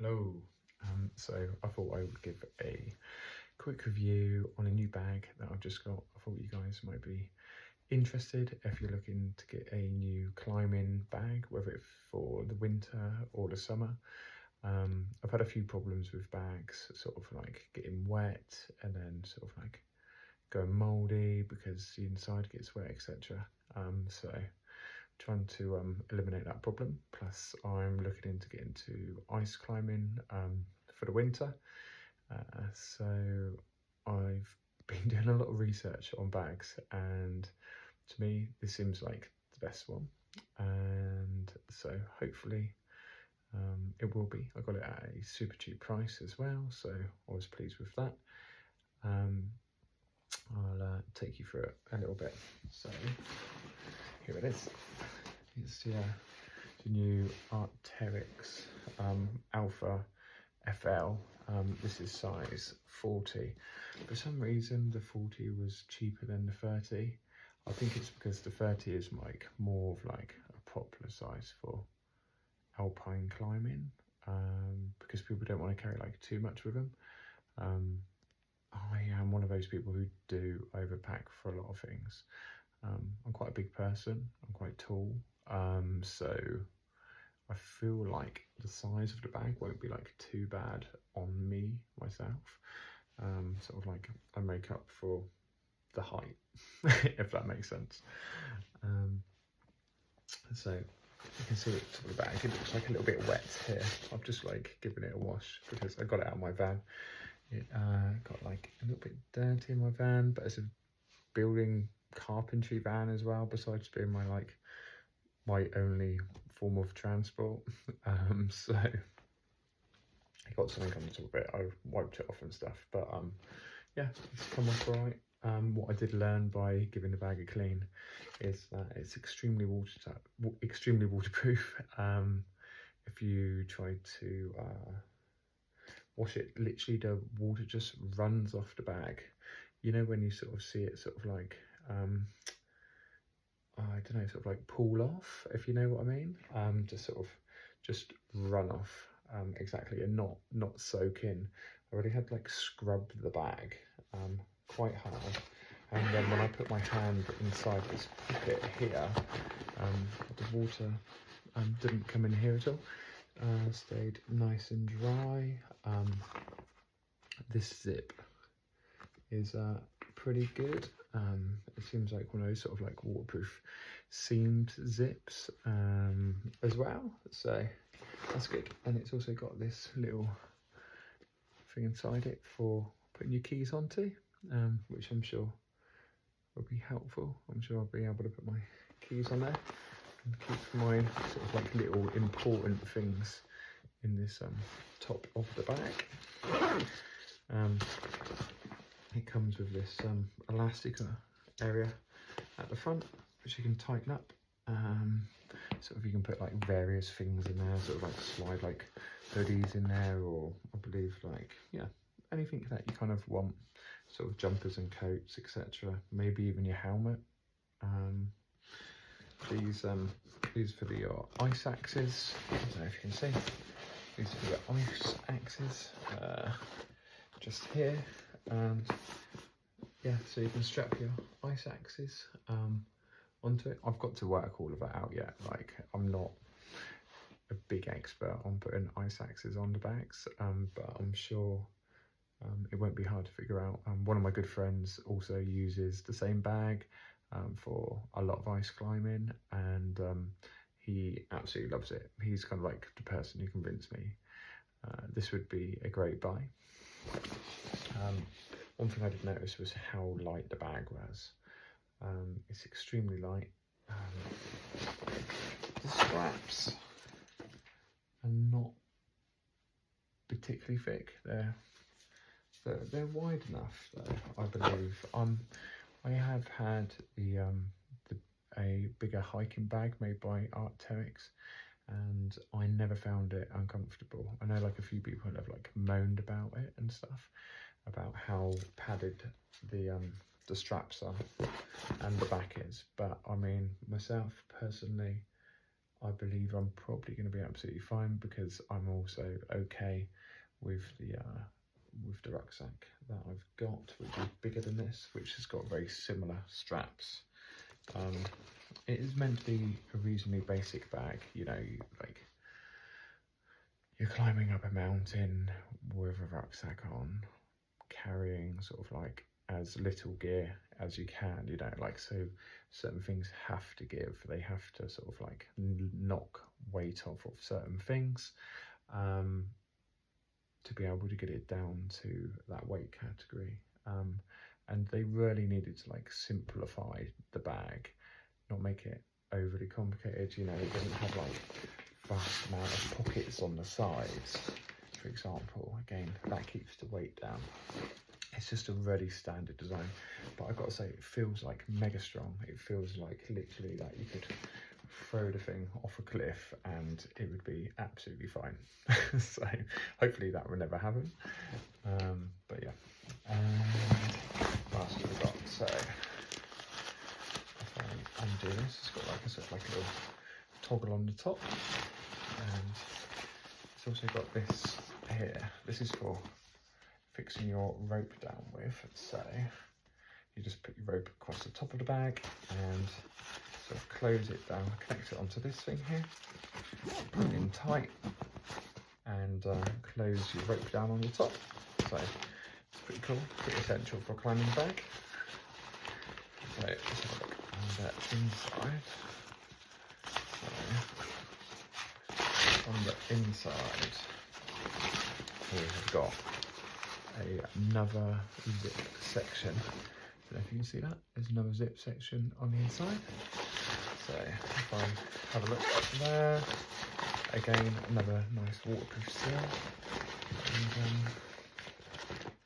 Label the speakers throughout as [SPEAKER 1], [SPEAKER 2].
[SPEAKER 1] Hello. So I thought I would give a quick review on a new bag that I've just got. I thought you guys might be interested if you're looking to get a new climbing bag, whether it's for the winter or the summer. I've had a few problems with bags, sort of like getting wet and then sort of like going mouldy because the inside gets wet, etc. So trying to eliminate that problem. Plus, I'm looking into getting into ice climbing for the winter. So I've been doing a lot of research on bags, and to me, this seems like the best one. And so hopefully, it will be. I got it at a super cheap price as well, so I was pleased with that. I'll take you through it a little bit. So here it is. It's the new Arc'teryx Alpha FL. This is size 40. For some reason, the 40 was cheaper than the 30. I think it's because the 30 is like more of like a popular size for alpine climbing, because people don't want to carry like too much with them. I am one of those people who do overpack for a lot of things. I'm quite a big person. I'm quite tall. So I feel like the size of the bag won't be like too bad on me myself. Sort of like I make up for the height, if that makes sense. So you can see it top of the bag. It looks like a little bit wet here. I've just like given it a wash because I got it out of my van. It got like a little bit dirty in my van, but it's a building carpentry van as well, besides being my only form of transport. So I got something on the top of it. I wiped it off and stuff, but yeah, it's come off right. What I did learn by giving the bag a clean is that it's extremely waterproof. If you try to wash it, literally the water just runs off the bag. You know when you sort of see it sort of like I don't know, sort of like pull off, if you know what I mean. Just run off, exactly, and not soak in. I already had like scrubbed the bag quite hard, and then when I put my hand inside this pocket here, the water didn't come in here at all. Stayed nice and dry. This zip is pretty good. It seems like one of those sort of like waterproof seamed zips as well, so that's good. And it's also got this little thing inside it for putting your keys onto, which I'm sure will be helpful. I'm sure I'll be able to put my keys on there and keep my sort of like little important things in this top of the bag. It comes with this elastic area at the front, which you can tighten up. Sort of you can put like various things in there, sort of like slide like hoodies in there, or I believe like, yeah, anything that you kind of want, sort of jumpers and coats, etc. Maybe even your helmet. These for your ice axes. I don't know if you can see. These are for your ice axes. Just here. And yeah, so you can strap your ice axes onto it. I've got to work all of that out yet. Like, I'm not a big expert on putting ice axes on the bags, but I'm sure it won't be hard to figure out. One of my good friends also uses the same bag for a lot of ice climbing, and he absolutely loves it. He's kind of like the person who convinced me this would be a great buy. One thing I did notice was how light the bag was. It's extremely light. The straps are not particularly thick. They're wide enough, though, I believe. I have had a bigger hiking bag made by Arc'teryx, and I never found it uncomfortable. I know like a few people have like moaned about it and stuff, about how padded the straps are and the back is, but I mean, myself personally, I believe I'm probably going to be absolutely fine, because I'm also okay with the rucksack that I've got, which is bigger than this, which has got very similar straps. It is meant to be a reasonably basic bag, you know, like you're climbing up a mountain with a rucksack on, carrying sort of like as little gear as you can, you know, like, so certain things have to give, they have to sort of like knock weight off of certain things to be able to get it down to that weight category. And they really needed to like simplify the bag, not make it overly complicated. You know, it doesn't have like vast amount of pockets on the sides, for example. Again, that keeps the weight down. It's just a really standard design, but I've got to say, it feels like mega strong. It feels like literally that you could throw the thing off a cliff and it would be absolutely fine. So hopefully that will never happen. But yeah, and last I forgot, so if I undo this, it's got like a sort of like a little toggle on the top, and it's also got this here. This is for fixing your rope down with. So you just put your rope across the top of the bag and sort of close it down, connect it onto this thing here, put it in tight, and close your rope down on the top. So it's pretty cool, pretty essential for a climbing bag. So let's have a look on the inside. So on the inside, we have got another zip section. I don't know if you can see that. There's another zip section on the inside. So if I have a look up there, again, another nice waterproof seal. And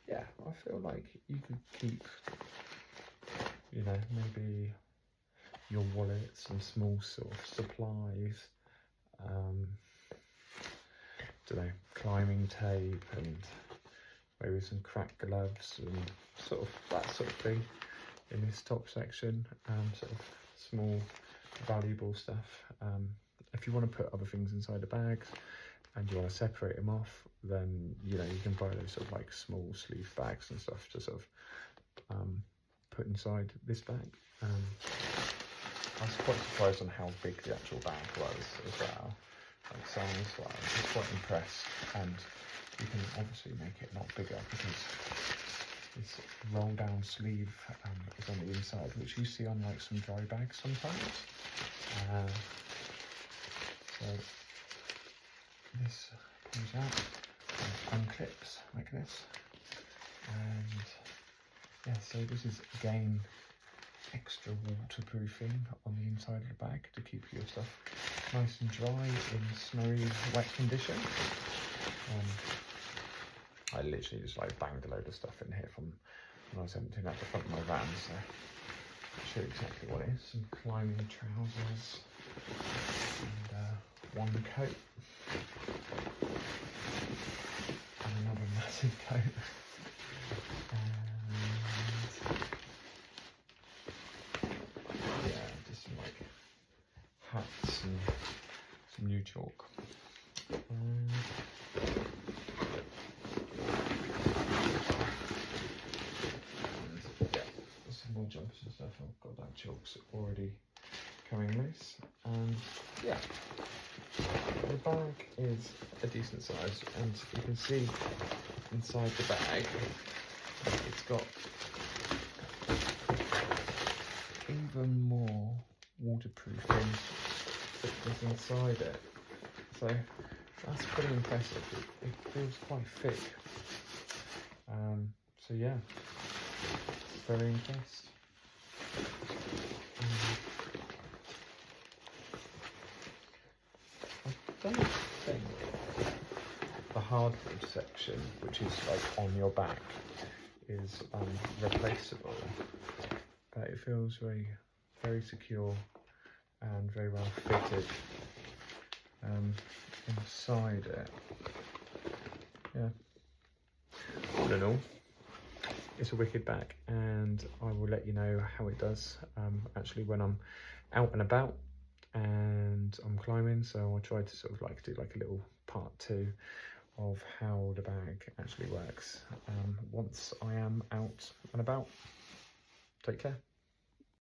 [SPEAKER 1] yeah, I feel like you could keep, you know, maybe your wallet, some small sort of supplies, don't know, climbing tape, and maybe some cracked gloves and sort of that sort of thing in this top section. Sort of small valuable stuff. If you want to put other things inside the bags and you want to separate them off, then you know, you can buy those sort of like small sleeve bags and stuff to sort of put inside this bag. I was quite surprised on how big the actual bag was as well, like size wise. I was quite impressed, and you can obviously make it a lot bigger because this roll down sleeve is on the inside, which you see on like some dry bags sometimes. So this pulls out and unclips like this, and yeah, so this is again extra waterproofing on the inside of the bag to keep your stuff nice and dry in snowy, wet condition. I literally just like banged a load of stuff in here from when I was emptying out the front of my van, so I'll show you exactly what it is. Some climbing trousers and one coat and another massive coat, and yeah, just some like hats and some new chalk. More jumpers and stuff. I've got that chalk's already coming loose, and yeah, the bag is a decent size, and you can see inside the bag it's got even more waterproofing that is inside it, so that's pretty impressive. It feels quite thick, so yeah, very impressed. I don't think the hardwood section, which is like on your back, is replaceable, but it feels very, very secure and very well fitted inside it. Yeah, all in all, it's a wicked bag, and I will let you know how it does actually when I'm out and about and I'm climbing, so I'll try to sort of like do like a little part 2 of how the bag actually works once I am out and about. Take care.